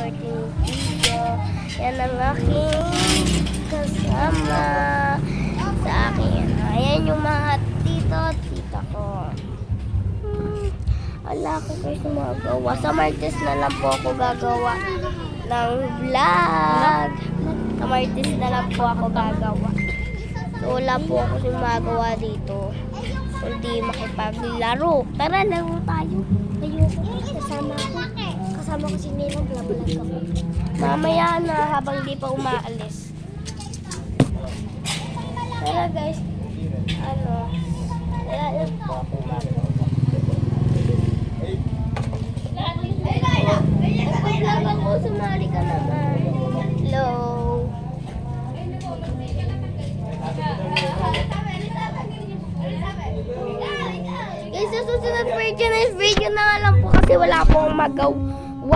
working video. Yan ang aking kasama sa akin. Ayan yung mga tito at tita ko. Wala ko kayo sumagawa. Sa Martes na lang po ako gagawa ng vlog. Sa Martes na lang po ako gagawa. So wala po ako sumagawa dito. Kundi makipaglaro. Tara, laro tayo. Ayoko. Kasama ko si Nino. Blabalag ako. Mamaya na habang di pa umaalis. Tara guys. Kaya po ako gagawa. Nagpag-vlog ako, sumali ka naman. Hello. Guys, sa susunod video na lang po kasi wala pong magaw.